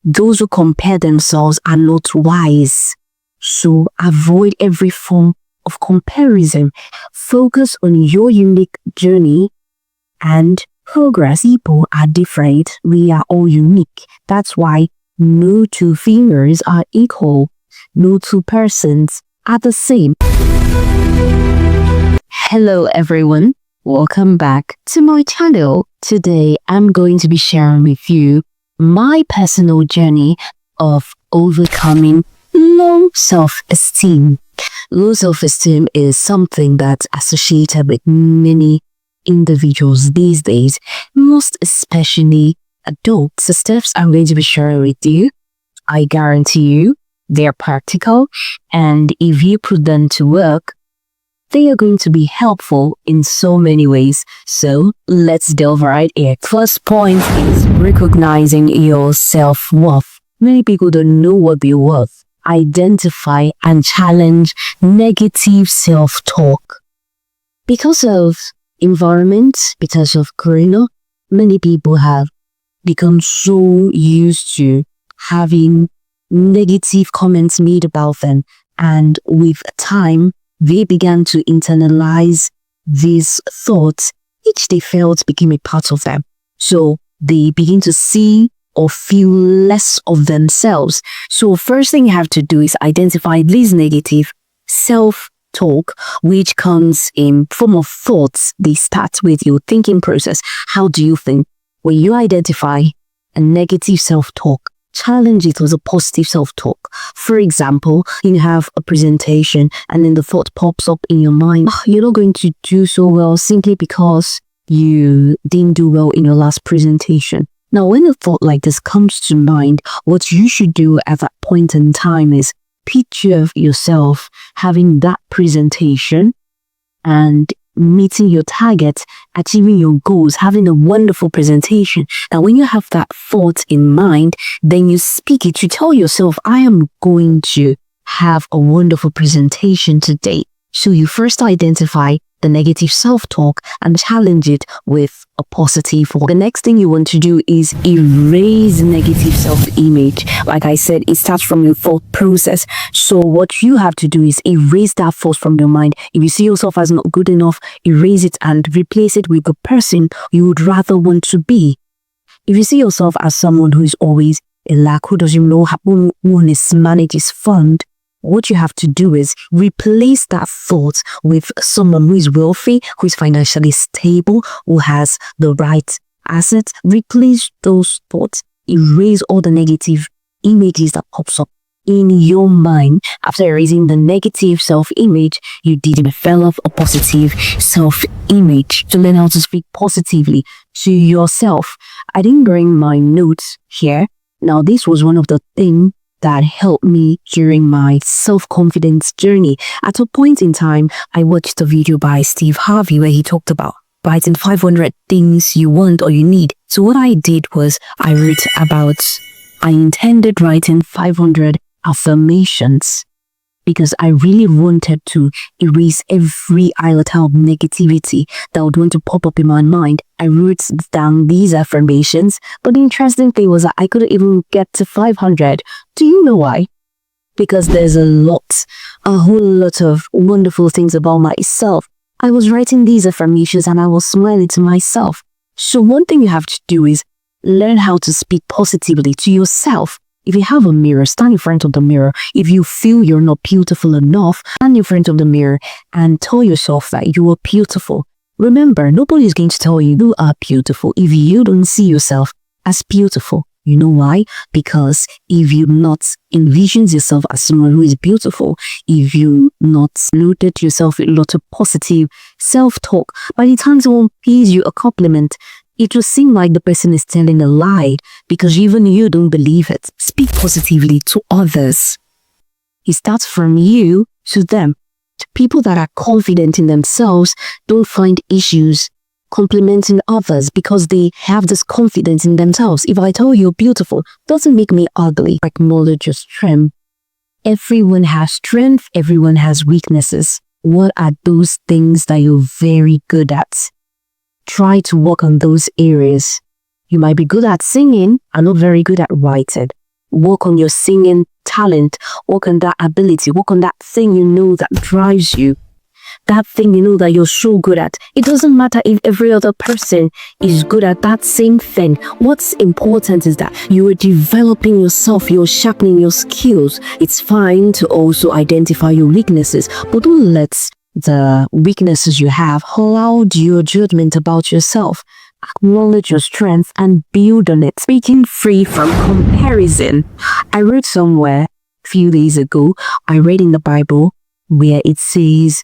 those who compare themselves are not wise. So avoid every form of comparison. Focus on your unique journey and progress. People are different. We are all unique. That's why no two fingers are equal. No two persons are the same. Hello everyone. Welcome back to my channel. Today I'm going to be sharing with you my personal journey of overcoming low self-esteem. Low self-esteem is something that's associated with many individuals these days, most especially adults. The steps I'm going to be sharing with you, I guarantee you, they're practical, and if you put them to work, they are going to be helpful in so many ways. So let's delve right in. First point is recognizing your self-worth. Many people don't know what they're worth. Identify and challenge negative self-talk. Because of environment, because of corona, many people have become so used to having negative comments made about them, and with time they began to internalize these thoughts, which they felt became a part of them. So they begin to see or feel less of themselves. So first thing you have to do is identify these negative self-talk, which comes in form of thoughts. They start with your thinking process. How do you think? When you identify a negative self-talk, challenge it with a positive self-talk. For example, you have a presentation and then the thought pops up in your mind, you're not going to do so well simply because you didn't do well in your last presentation. Now, when a thought like this comes to mind, what you should do at that point in time is picture yourself having that presentation and meeting your target, achieving your goals, having a wonderful presentation. Now, when you have that thought in mind, then you speak it. You tell yourself, I am going to have a wonderful presentation today. So you first identify the negative self-talk and challenge it with a positive one. The next thing you want to do is erase negative self-image. Like I said, it starts from your thought process. So what you have to do is erase that thought from your mind. If you see yourself as not good enough, erase it and replace it with the person you would rather want to be. If you see yourself as someone who is always a lack, who doesn't know how to manage his fund, what you have to do is replace that thought with someone who is wealthy, who is financially stable, who has the right assets. Replace those thoughts. Erase all the negative images that pops up in your mind. After erasing the negative self-image, you did develop a positive self-image to learn how to speak positively to yourself. I didn't bring my notes here. Now, this was one of the things that helped me during my self-confidence journey. At a point in time, I watched a video by Steve Harvey where he talked about writing 500 things you want or you need. So what I did was I intended writing 500 affirmations because I really wanted to erase every iota of negativity that would want to pop up in my mind. I wrote down these affirmations, but the interesting thing was that I couldn't even get to 500. Do you know why? Because there's a whole lot of wonderful things about myself. I was writing these affirmations and I was smiling to myself. So one thing you have to do is learn how to speak positively to yourself. If you have a mirror, stand in front of the mirror. If you feel you're not beautiful enough, stand in front of the mirror and tell yourself that you are beautiful. Remember, nobody is going to tell you you are beautiful if you don't see yourself as beautiful. You know why? Because if you not envision yourself as someone who is beautiful, if you not loaded yourself with a lot of positive self-talk, by the time someone pays you a compliment, it will seem like the person is telling a lie because even you don't believe it. Speak positively to others. It starts from you to them. People that are confident in themselves don't find issues complimenting others because they have this confidence in themselves. If I tell you you're beautiful, doesn't make me ugly. Acknowledge your strength. Everyone has strength. Everyone has weaknesses. What are those things that you're very good at? Try to work on those areas. You might be good at singing and not very good at writing. Work on your singing talent. Work on that ability. Work on that thing you know that drives you. That thing you know that you're so good at. It doesn't matter if every other person is good at that same thing. What's important is that you are developing yourself, you're sharpening your skills. It's fine to also identify your weaknesses, but don't let the weaknesses you have cloud your judgment about yourself. Acknowledge your strength and build on it. Speaking free from comparison. I read somewhere a few days ago, I read in the Bible where it says,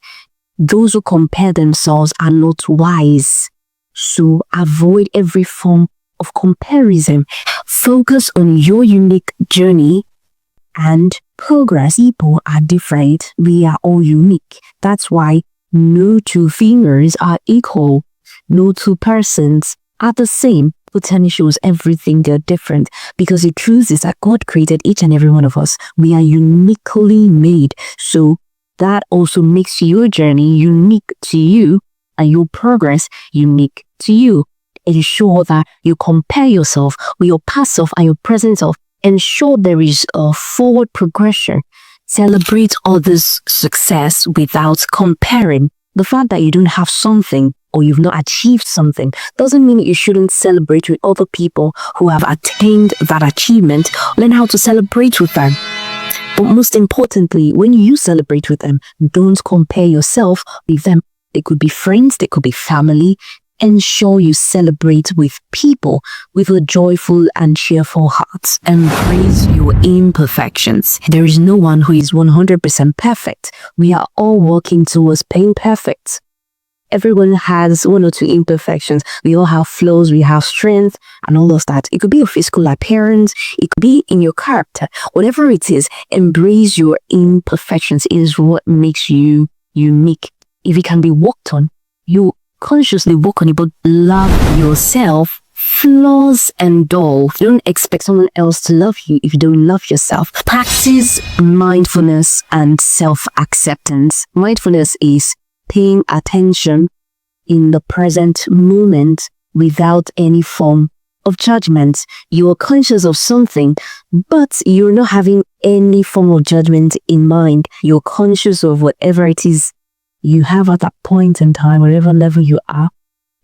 those who compare themselves are not wise. So avoid every form of comparison. Focus on your unique journey and progress. People are different. We are all unique. That's why no two fingers are equal. No two persons are the same. Potential shows everything they're different, because the truth is that God created each and every one of us. We are uniquely made. So that also makes your journey unique to you and your progress unique to you. Ensure that you compare yourself with your past self and your present self. Ensure there is a forward progression. Celebrate others' success without comparing. The fact that you don't have something or you've not achieved something doesn't mean you shouldn't celebrate with other people who have attained that achievement. Learn how to celebrate with them. But most importantly, when you celebrate with them, don't compare yourself with them. They could be friends, they could be family. Ensure you celebrate with people with a joyful and cheerful heart. Embrace your imperfections. There is no one who is 100% perfect. We are all working towards being perfect. Everyone has one or two imperfections. We all have flaws, we have strength and all of that. It could be your physical appearance, it could be in your character. Whatever it is, embrace your imperfections. It is what makes you unique. If it can be worked on, you consciously work on it, but love yourself, flaws and all. Don't expect someone else to love you if you don't love yourself. Practice mindfulness and self-acceptance. Mindfulness is paying attention in the present moment without any form of judgment. You are conscious of something, but you're not having any form of judgment in mind. You're conscious of whatever it is you have at that point in time, whatever level you are,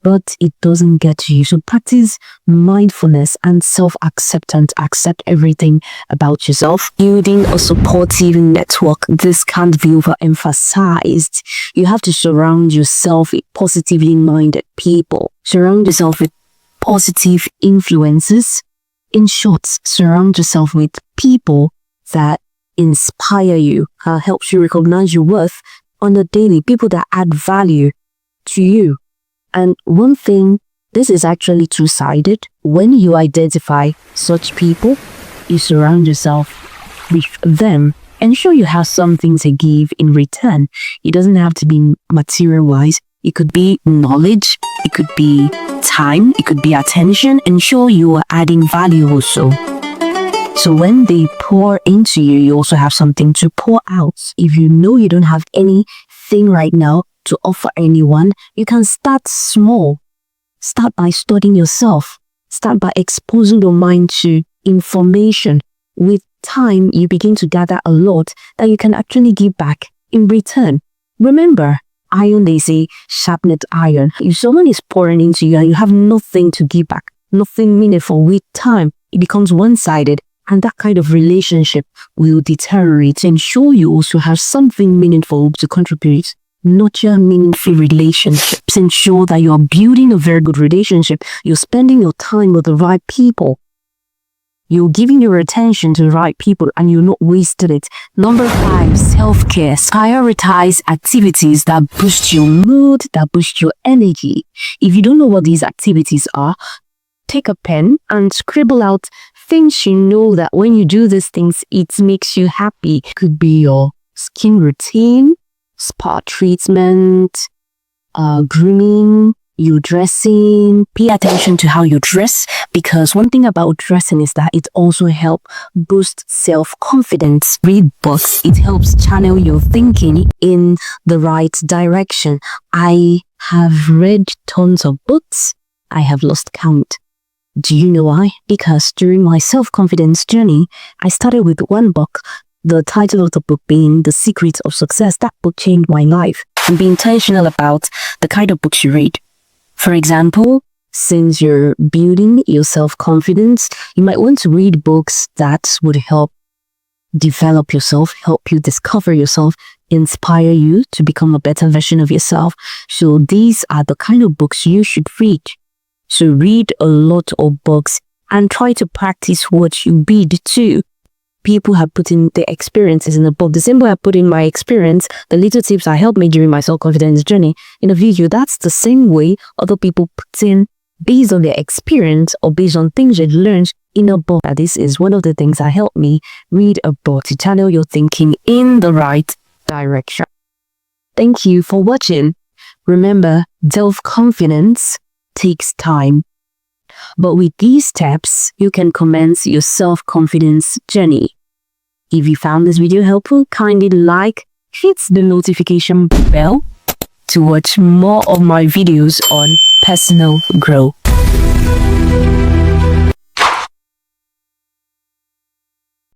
but it doesn't get to you. So practice mindfulness and self-acceptance. Accept everything about yourself. Building a supportive network. This can't be overemphasized. You have to surround yourself with positively minded people. Surround yourself with positive influences. In short, surround yourself with people that inspire you, helps you recognize your worth on a daily. People that add value to you. And one thing, this is actually two-sided. When you identify such people, you surround yourself with them. Ensure you have something to give in return. It doesn't have to be material-wise. It could be knowledge. It could be time. It could be attention. Ensure you are adding value also. So when they pour into you, you also have something to pour out. If you know you don't have anything right now to offer anyone, you can start small. Start by studying yourself. Start by exposing your mind to information. With time, you begin to gather a lot that you can actually give back in return. Remember, iron, they say, sharpened iron. If someone is pouring into you and you have nothing to give back, nothing meaningful, with time, it becomes one-sided. And that kind of relationship will deteriorate. Ensure you also have something meaningful to contribute. Nurture meaningful relationships. Ensure that you're building a very good relationship. You're spending your time with the right people. You're giving your attention to the right people and you're not wasting it. Number 5, self-care. Prioritize activities that boost your mood, that boost your energy. If you don't know what these activities are, take a pen and scribble out things you know that when you do these things, it makes you happy. It could be your skin routine, spa treatment, grooming, your dressing. Pay attention to how you dress, because one thing about dressing is that it also helps boost self-confidence. Read books. It helps channel your thinking in the right direction. I have read tons of books. I have lost count. Do you know why? Because during my self-confidence journey, I started with one book, the title of the book being The Secret of Success. That book changed my life. And be intentional about the kind of books you read. For example, since you're building your self-confidence, you might want to read books that would help develop yourself, help you discover yourself, inspire you to become a better version of yourself. So these are the kind of books you should read. So read a lot of books and try to practice what you read too. People have put in their experiences in the book. The same way I put in my experience, the little tips that helped me during my self-confidence journey in a video, that's the same way other people put in based on their experience or based on things they learned in a book. This is one of the things that helped me read a book to channel your thinking in the right direction. Thank you for watching. Remember, self-confidence takes time. But with these steps, you can commence your self-confidence journey. If you found this video helpful, kindly like, hit the notification bell to watch more of my videos on personal growth.